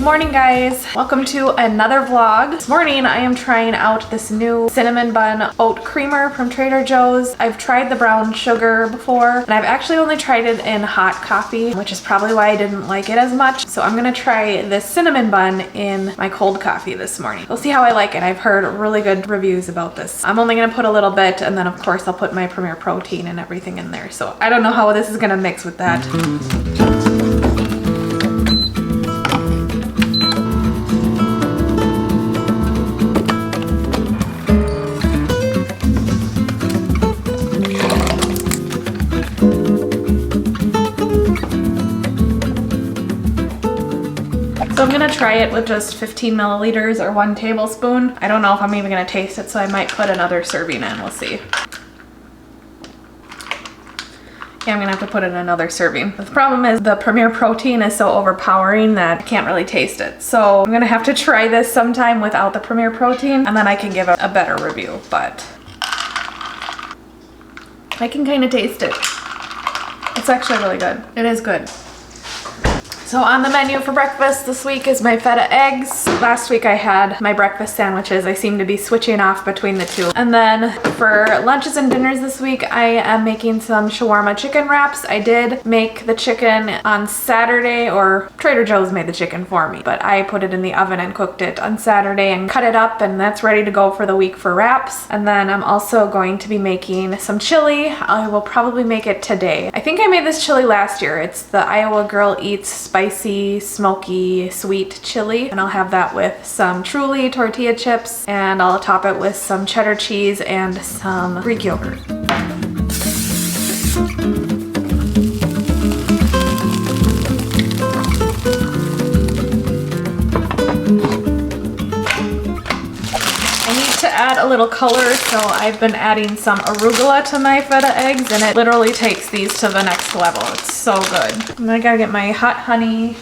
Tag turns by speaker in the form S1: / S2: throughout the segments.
S1: morning, guys. Welcome to another vlog. This morning I am trying out this new cinnamon bun oat creamer from Trader Joe's. I've tried the brown sugar before, and I've actually only tried it in hot coffee, which is probably why I didn't like it as much. So I'm gonna try this cinnamon bun in my cold coffee this morning. We'll see how I like it. I've heard really good reviews about this. I'm only gonna put a little bit, and then of course I'll put my Premier Protein and everything in there. So I don't know how this is gonna mix with that. So I'm gonna try it with just 15 milliliters or 1 tablespoon. I don't know if I'm even gonna taste it, so I might put another serving in. We'll see. Yeah, I'm gonna have to put in another serving. The problem is the Premier Protein is so overpowering that I can't really taste it. So I'm gonna have to try this sometime without the Premier Protein, and then I can give a better review, but I can kind of taste it. It's actually really good. It is good. So on the menu for breakfast this week is my feta eggs. Last week I had my breakfast sandwiches. I seem to be switching off between the two. And then for lunches and dinners this week, I am making some shawarma chicken wraps. I did make the chicken on Saturday, or Trader Joe's made the chicken for me, but I put it in the oven and cooked it on Saturday and cut it up, and that's ready to go for the week for wraps. And then I'm also going to be making some chili. I will probably make it today. I think I made this chili last year. It's the Iowa Girl Eats spicy, smoky, sweet chili, and I'll have that with some Truly tortilla chips, and I'll top it with some cheddar cheese and some Greek yogurt. To add a little color, so I've been adding some arugula to my feta eggs, and it literally takes these to the next level. It's so good. And I gotta get my hot honey.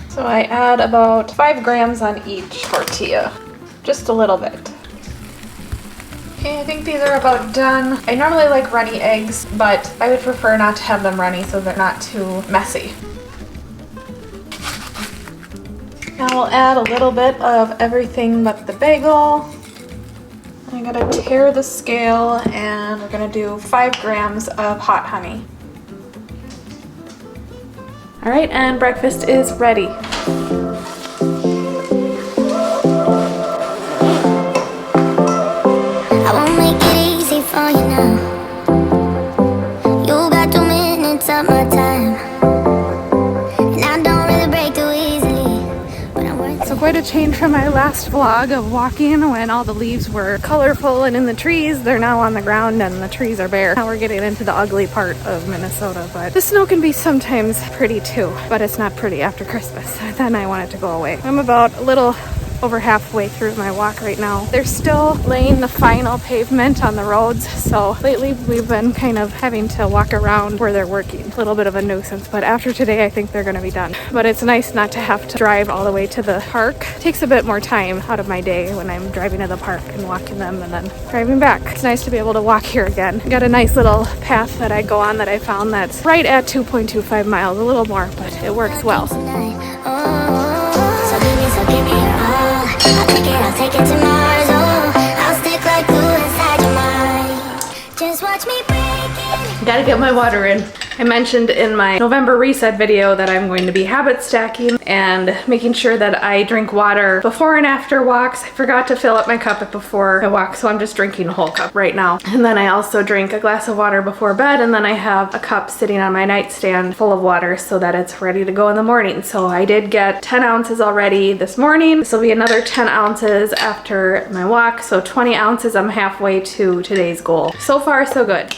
S1: So I add about 5 grams on each tortilla, just a little bit. Okay, I think these are about done. I normally like runny eggs, but I would prefer not to have them runny so they're not too messy. Now we'll add a little bit of everything but the bagel. I'm gonna tear the scale, and we're gonna do 5 grams of hot honey. All right, and breakfast is ready. Quite a change from my last vlog of walking when all the leaves were colorful and in the trees. They're now on the ground and the trees are bare. Now we're getting into the ugly part of Minnesota, but the snow can be sometimes pretty too, but it's not pretty after Christmas. Then I want it to go away. I'm about a little over halfway through my walk right now. They're still laying the final pavement on the roads, so lately we've been kind of having to walk around where they're working. A little bit of a nuisance, but after today I think they're gonna be done. But it's nice not to have to drive all the way to the park. It takes a bit more time out of my day when I'm driving to the park and walking them and then driving back. It's nice to be able to walk here again. Got a nice little path that I go on that I found that's right at 2.25 miles, a little more, but it works well. I'll take it to Mars, oh, I'll stick like glue inside your mind. Just watch me break it. Gotta get my water in. I mentioned in my November reset video that I'm going to be habit stacking and making sure that I drink water before and after walks. I forgot to fill up my cup before I walk, so I'm just drinking a whole cup right now. And then I also drink a glass of water before bed, and then I have a cup sitting on my nightstand full of water so that it's ready to go in the morning. So I did get 10 ounces already this morning. This will be another 10 ounces after my walk, so 20 ounces. I'm halfway to today's goal. So far, so good.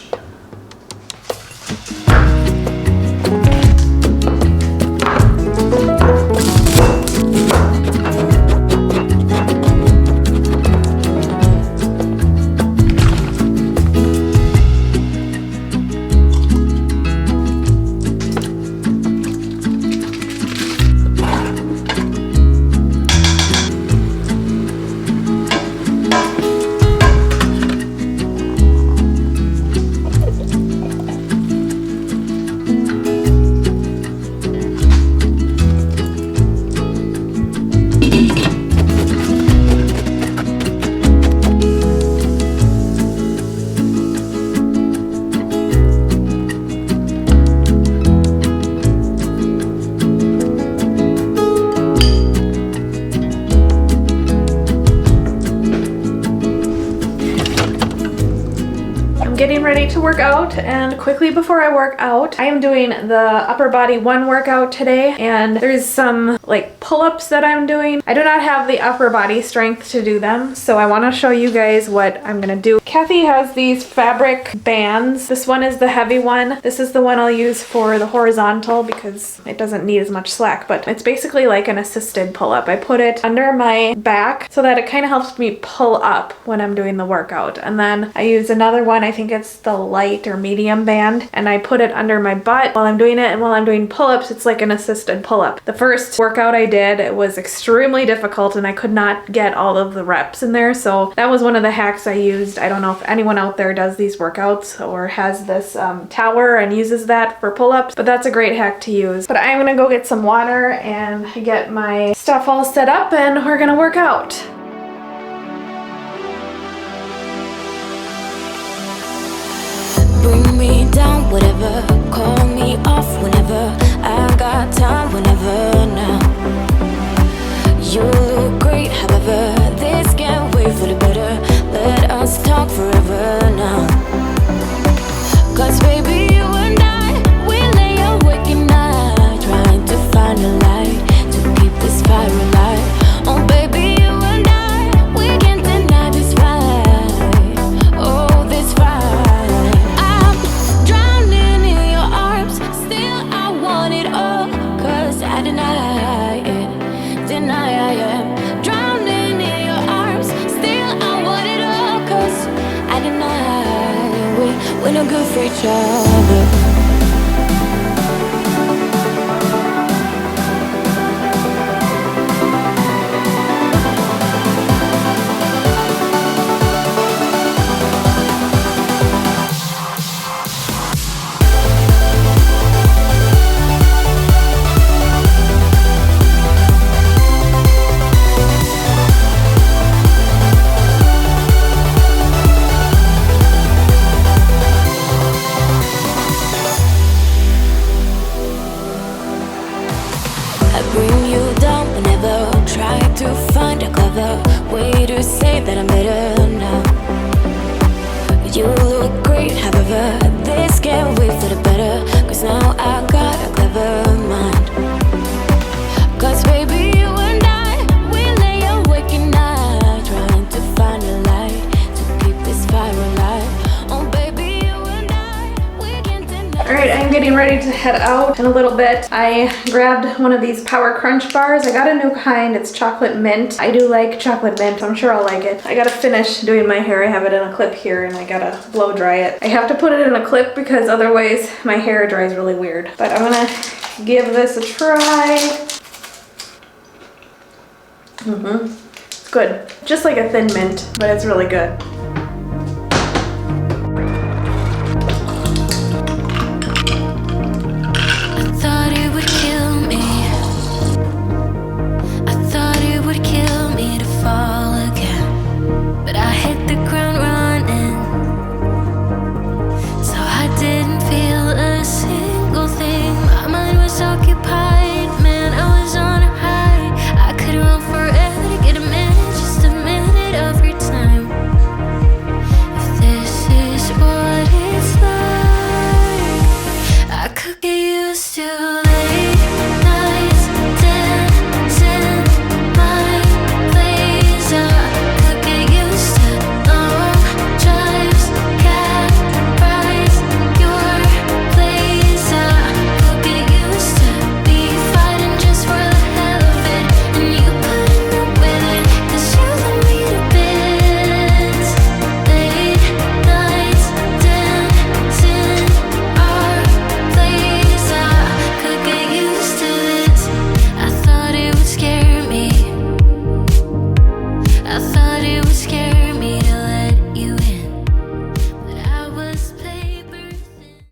S1: getting ready to work out, and quickly before I work out, I am doing the upper body one workout today, and there's some like pull-ups that I'm doing. I do not have the upper body strength to do them, so I want to show you guys what I'm gonna do. Kathy has these fabric bands. This one is the heavy one. This is the one I'll use for the horizontal because it doesn't need as much slack, but it's basically like an assisted pull-up. I put it under my back so that it kind of helps me pull up when I'm doing the workout. And then I use another one, I think it's the light or medium band, and I put it under my butt while I'm doing it, and while I'm doing pull-ups, it's like an assisted pull-up. The first workout I did, it was extremely difficult and I could not get all of the reps in there, so that was one of the hacks I used. I don't know if anyone out there does these workouts or has this tower and uses that for pull-ups, but that's a great hack to use. But I'm gonna go get some water and get my stuff all set up and we're gonna work out.
S2: Bring me down, whatever. Call me off whenever. I got time whenever now. You look great, however. This can't wait for the better. Let us talk forever now. 'Cause baby, you and I, we lay awake at night, trying to find a light to keep this fire alive. Oh baby, you and I, we can't deny this fight. Oh, this fight. I'm drowning in your arms, still I want it all. 'Cause I deny it, deny I am. Drowning in your arms, still I want it all. 'Cause I deny we're no good for each other. Say that I'm better now. You look great, however. This can't wait for the better. 'Cause now I got a clever mind. 'Cause baby, you and I, we lay awake at night, trying to find a light to keep this fire alive. Oh baby, you and I, we can't deny.
S1: Alright, I'm getting ready to head out in a little bit. I grabbed one of these Power Crunch bars. I got a new kind, it's chocolate mint. I do like chocolate mint, I'm sure I'll like it. I gotta finish doing my hair. I have it in a clip here and I gotta blow dry it. I have to put it in a clip because otherwise my hair dries really weird. But I'm gonna give this a try. It's good. Just like a thin mint, but it's really good.